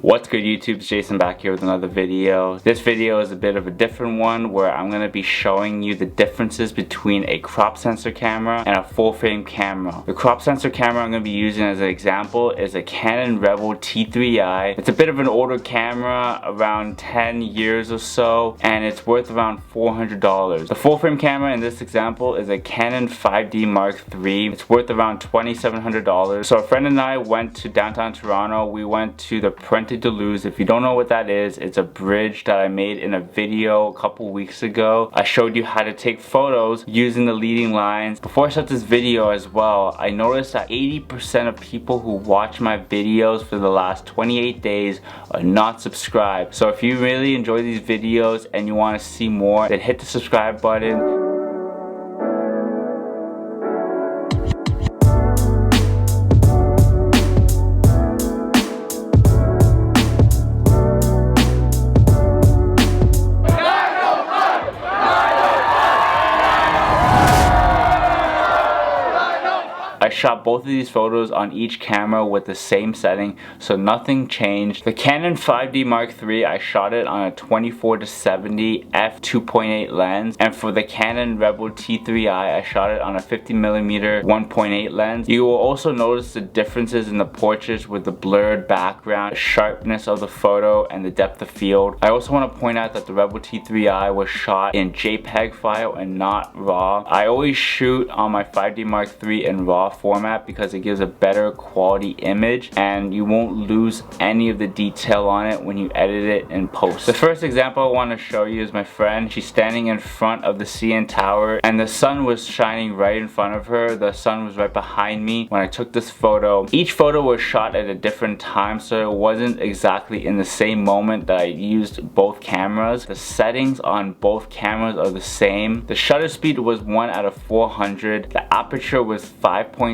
What's good YouTube, it's Jason back here with another video. This video is a bit of a different one where I'm going to be showing you the differences between a crop sensor camera and a full frame camera. The crop sensor camera I'm going to be using as an example is a Canon Rebel T3i. It's a bit of an older camera, around 10 years or so, and it's worth around $400. The full frame camera in this example is a Canon 5D Mark III. It's worth around $2,700. So a friend and I went to downtown Toronto. We went to the Puente de Luz. If you don't know what that is, it's a bridge that I made in a video a couple weeks ago. I showed you how to take photos using the leading lines. Before I start this video as well, I noticed that 80% of people who watch my videos for the last 28 days are not subscribed. So if you really enjoy these videos and you want to see more, then hit the subscribe button. I shot both of these photos on each camera with the same setting, so nothing changed. The Canon 5D Mark III, I shot it on a 24-70 f2.8 lens, and for the Canon Rebel T3i, I shot it on a 50mm 1.8 lens. You will also notice the differences in the portraits with the blurred background, the sharpness of the photo, and the depth of field. I also want to point out that the Rebel T3i was shot in JPEG file and not RAW. I always shoot on my 5D Mark III in RAW format because it gives a better quality image and you won't lose any of the detail on it when you edit it in post. The first example I want to show you is my friend. She's standing in front of the CN Tower and the sun was shining right in front of her. The sun was right behind me when I took this photo. Each photo was shot at a different time, so it wasn't exactly in the same moment that I used both cameras. The settings on both cameras are the same. The shutter speed was 1 out of 400. The aperture was 5.6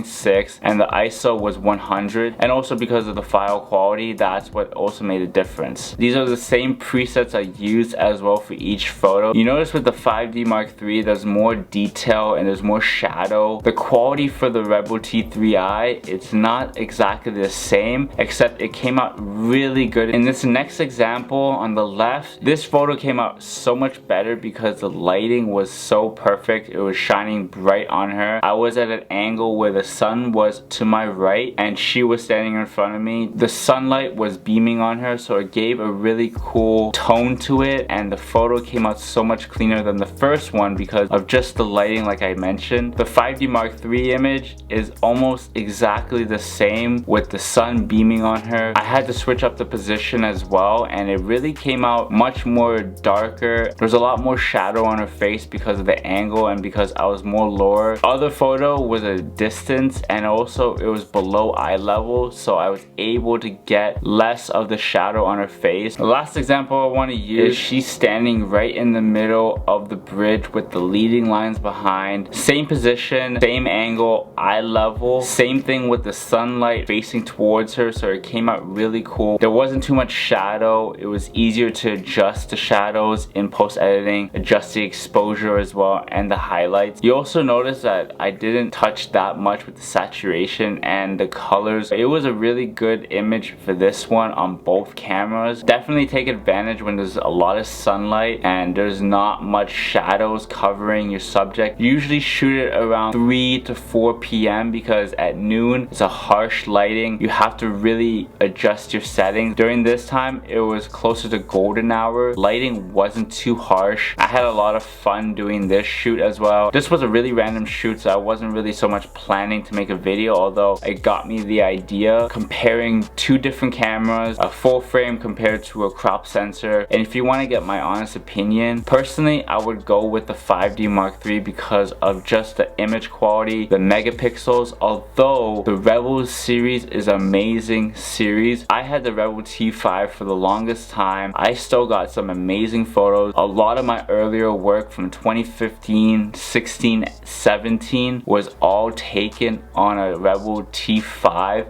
and the ISO was 100, and also because of the file quality, that's what also made a difference. These are the same presets I used as well for each photo. You notice with the 5D Mark III there's more detail and there's more shadow. The quality for the Rebel T3i, it's not exactly the same, except it came out really good. In this next example on the left, this photo came out so much better because the lighting was so perfect. It was shining bright on her. I was at an angle where the sun was to my right and she was standing in front of me. The sunlight was beaming on her, so it gave a really cool tone to it, and the photo came out so much cleaner than the first one because of just the lighting like I mentioned. The 5D Mark III image is almost exactly the same with the sun beaming on her. I had to switch up the position as well and it really came out much more darker. There's a lot more shadow on her face because of the angle and because I was more lower. Other photo was a distance and also it was below eye level, so I was able to get less of the shadow on her face. The last example I want to use is she's standing right in the middle of the bridge with the leading lines behind. Same position, same angle, eye level. Same thing with the sunlight facing towards her, so it came out really cool. There wasn't too much shadow. It was easier to adjust the shadows in post editing, adjust the exposure as well, and the highlights. You also notice that I didn't touch that much with the saturation and the colors. It was a really good image for this one on both cameras. Definitely take advantage when there's a lot of sunlight and there's not much shadows covering your subject. Usually shoot it around 3 to 4 p.m. because at noon it's a harsh lighting. You have to really adjust your settings. During this time it was closer to golden hour. Lighting wasn't too harsh. I had a lot of fun doing this shoot as well. This was a really random shoot, so I wasn't really so much planning to make a video, although it got me the idea comparing two different cameras, a full frame compared to a crop sensor. And if you want to get my honest opinion, personally I would go with the 5D Mark III because of just the image quality, the megapixels. Although the Rebel series is an amazing series, I had the Rebel T5 for the longest time. I still got some amazing photos. A lot of my earlier work from 2015, 16, 17 was all taken on a Rebel T5.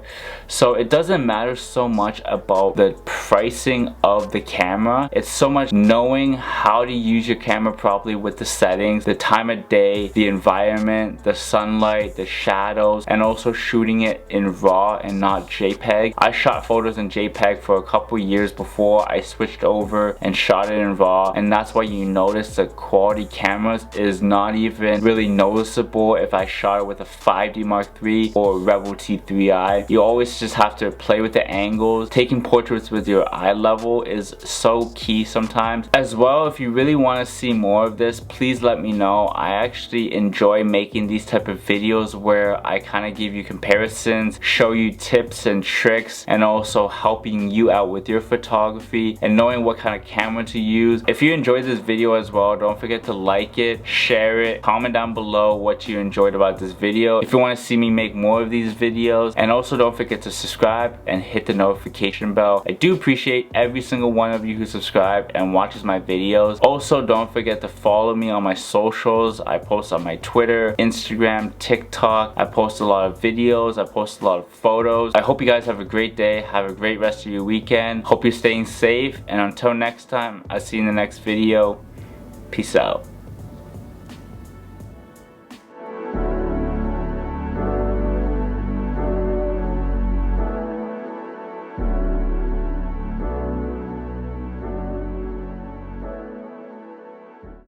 So it doesn't matter so much about the pricing of the camera. It's so much knowing how to use your camera properly with the settings, the time of day, the environment, the sunlight, the shadows, and also shooting it in RAW and not JPEG. I shot photos in JPEG for a couple years before I switched over and shot it in RAW, and that's why you notice the quality cameras is not even really noticeable if I shot it with a 5D Mark III or Rebel T3i. You always just have to play with the angles. Taking portraits with your eye level is so key sometimes. As well, if you really want to see more of this, please let me know. I actually enjoy making these type of videos where I kind of give you comparisons, show you tips and tricks, and also helping you out with your photography and knowing what kind of camera to use. If you enjoyed this video as well, don't forget to like it, share it, comment down below what you enjoyed about this video. If you want to see me make more of these videos, and also don't forget to subscribe and hit the notification bell. I do appreciate every single one of you who subscribe and watches my videos. Also, don't forget to follow me on my socials. I post on my Twitter, Instagram, TikTok. I post a lot of videos. I post a lot of photos. I hope you guys have a great day. Have a great rest of your weekend. Hope you're staying safe, and until next time, I'll see you in the next video. Peace out.